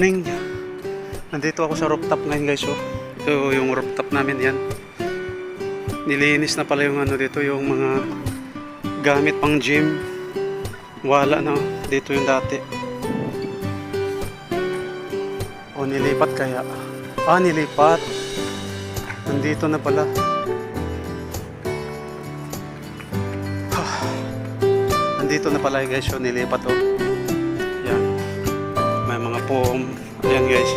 morning. Nandito ako sa rooftop ngayon guys. Oh. Ito yung rooftop namin yan. Nilinis na pala yung ano dito, yung mga gamit pang gym. Wala na. Dito yung dati. O nilipat kaya? Ah, nilipat. Nandito na pala. Nandito na pala guys. So nilipat oh. Yan. May mga foam. Ayan guys.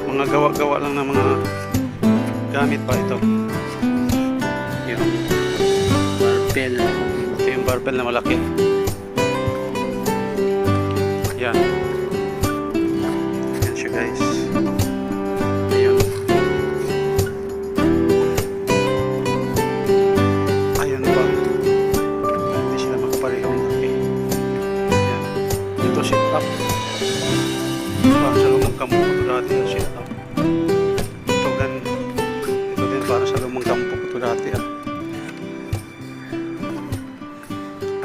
Mga gawa-gawa lang ng mga gamit pa ito. Yung barbell. Ito yung barbell na malaki. Yan. Yan siya guys. Ayun. Ayun pa. Hindi sila makapareho ng laki. Yan. Ito sit up. Para sa lumang kampo ito dati ang sit up. Ito din para sa lumang kampo ito dati ah.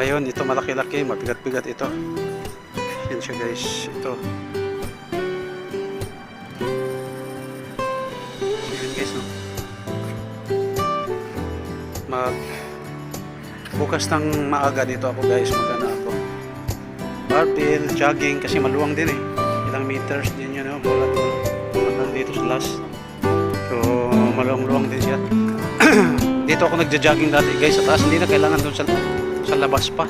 Ayun, ito malaki-laki, mabigat-bigat ito. Yan siya guys, ito. Yan guys, no? Bukas ng maaga dito ako guys, magana ako. Barbell, jogging, kasi maluwang din eh. Ilang meters din yun, no? Mula to hanggang dito sa last. So, maluwang-luwang din siya. Dito ako nagja-jogging dati guys, sa taas. Hindi na kailangan doon sa labas pa.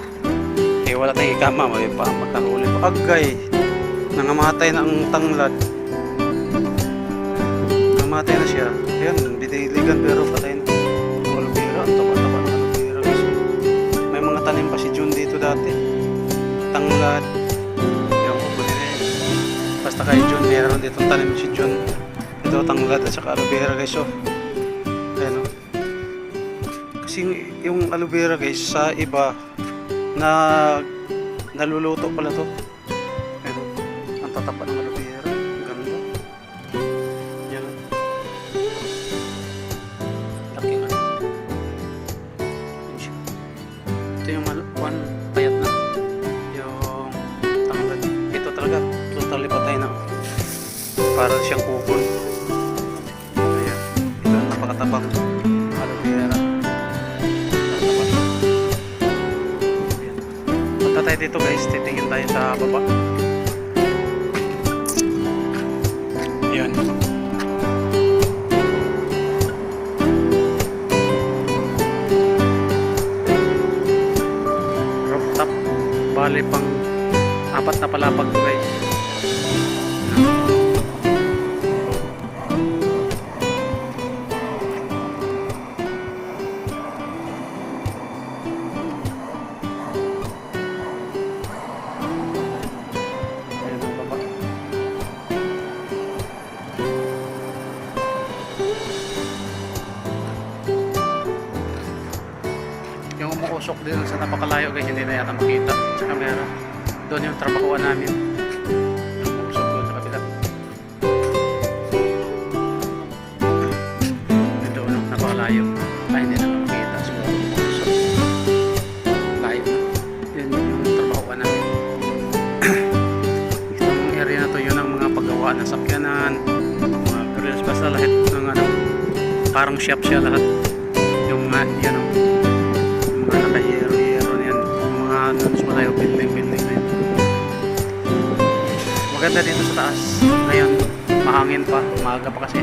Eh, wala tayong ikama, may magtanuli pa. Agay, nangamatay na ang tanglad. Nangamatay na siya. Ayan, biniligan pero patay na. Ang alubira, ang taba-taba ng alubira. May mga tanim pa si Jun dito dati. Tanglad. Yung upo din eh. Basta kay Jun, meron dito tanim si Jun. Ito, tanglad at saka alubira guys. So, ayan o. Kasi yung aloe vera guys, sa iba na naluluto pala to. Pero ang tatapa ng aloe vera, ang ganda. Yan. Laki nga. Ito yung one payat na. Yung tanglad. Ito talaga, totally patay na. Para siyang kupon. Ayan. Ito ang napakatabang aloe vera. Punta tayo dito guys, titingin tayo sa baba. Ayan. Rooftop. Bali pang 4 na palapag to guys. Yung umuusok din sa napakalayo guys, hindi na yata makita sa camera. Doon yung trabahoan namin. Yung umuusok doon sa kabila. Doon yung napakalayo. Ay hindi na makita. Siguro umuusok. Layo na. Yun yung trabahoan namin. Itong area na to yun ang mga paggawaan ng sakyanan, mga grills, basta lahat ng ano, parang shop siya lahat. Yung yan o. Naka-hero-hero na yan. Mga mas malayo, building na yun. Maganda dito sa taas. Ngayon, mahangin pa. Maaga pa kasi.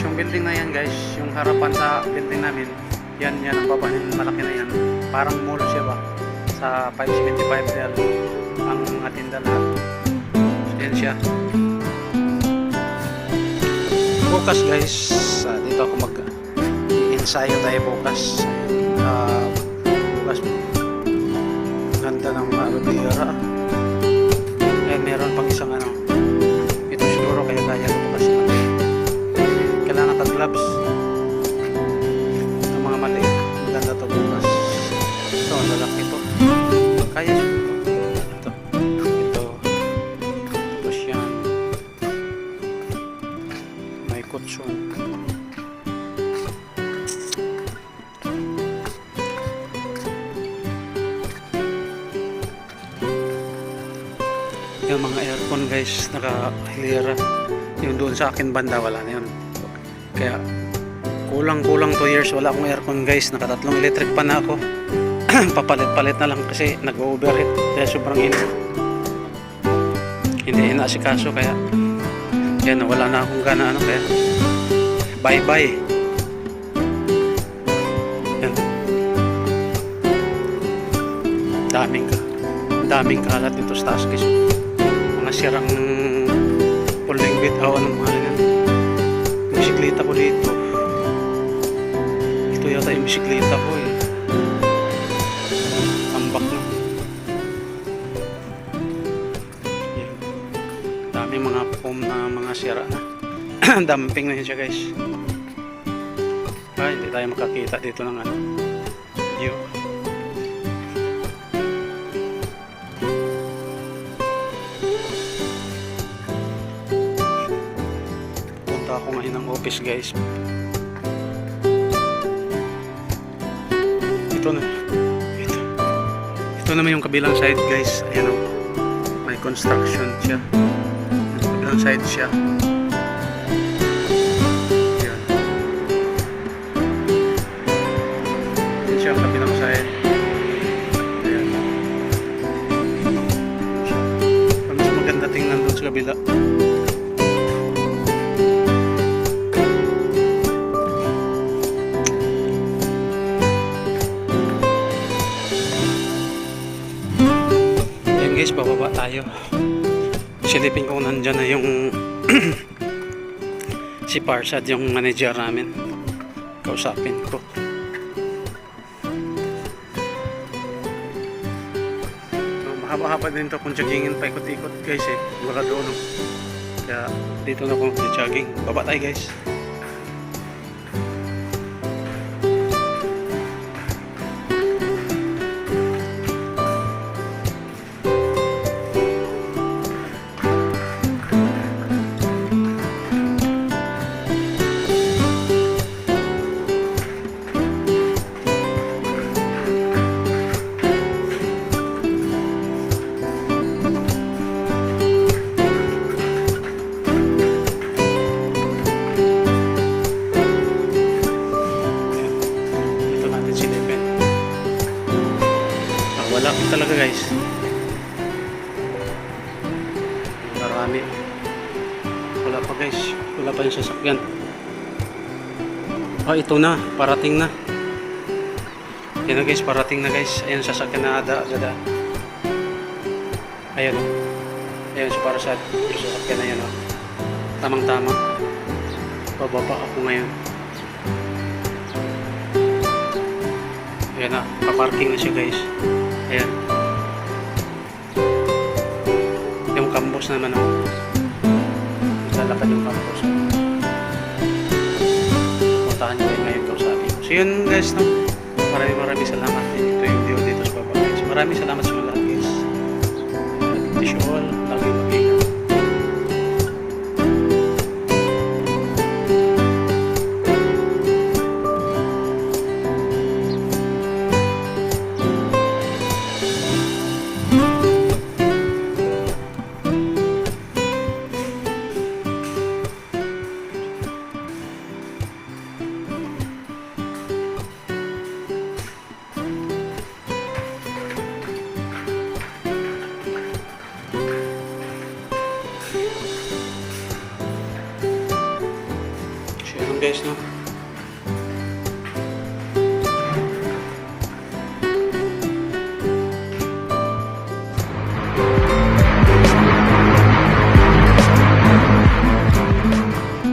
Yung building na yan guys, yung harapan sa building namin, yan ang baba ng malaki na yan. Parang mall siya ba? Sa 575 real ang mga tinda lahat. So yan siya. Bukas guys, dito ako mag-ensayo tayo bukas. Bukas ganda ng aloe vera. Eh meron pang isang ano. Ito siguro kaya kaya ko bukas. Kailangan gloves ng mga maliit. Maganda to bukas. Ito, lalaki to. construction. Yung mga aircon guys, nakahilera. Yung doon sa akin banda, wala na yun. Kaya kulang-kulang 2 years wala akong aircon guys. Nakatatlong electric pan na ako. Papalit-palit na lang kasi nag-overheat. Kaya sobrang init. Hindi inaasikaso kaya yan, wala na akong gana ano, kaya bye-bye. Yan. Daming kalat dito sa taas guys. Mga sirang pulling bit, anong mga yan. Bisikleta ko dito. Ito yata yung bisikleta ko eh. Tambak na. Yan. Daming mga foam na mga sira na. Dumping na yun siya guys. Ay, hindi tayo makakita dito ng ano, view. Punta ako ngayon ng office guys. Ito naman yung kabilang side guys. Ayan o, may construction siya. Kabilang side siya. Ayan. Ayan siya ang kabilang side. Ayan. Mas maganda tingnan doon sa kabila. Guys, bababa tayo. Silipin ko nandyan na yung si Parsad, yung manager namin. Kausapin ko. Mahaba-haba din to kung joggingin pa ikot-ikot guys eh. Wala doon. Kaya dito na kung jogging. Baba tayo guys. Wala ko talaga guys. Marami. Wala pa guys. Wala pa yung sasakyan. Oh, ito na. Parating na. Yan na guys. Parating na guys. Ayan sasakyan na agad. Ayan o. Ayan si Parsad. Yung sasakyan na yan o. Tamang-tama. Bababa ako ngayon. Ayan na. Paparking na siya guys. Ayan. Yung campus naman ako. Lalakad yung campus. Puntahan nyo ngayon kausapin ko. So yun guys, no? Maraming salamat. Ito yung video dito sa baba guys. Maraming salamat sa mga lahat guys. Wish you all. Lagi mag-ingat. Guys, no?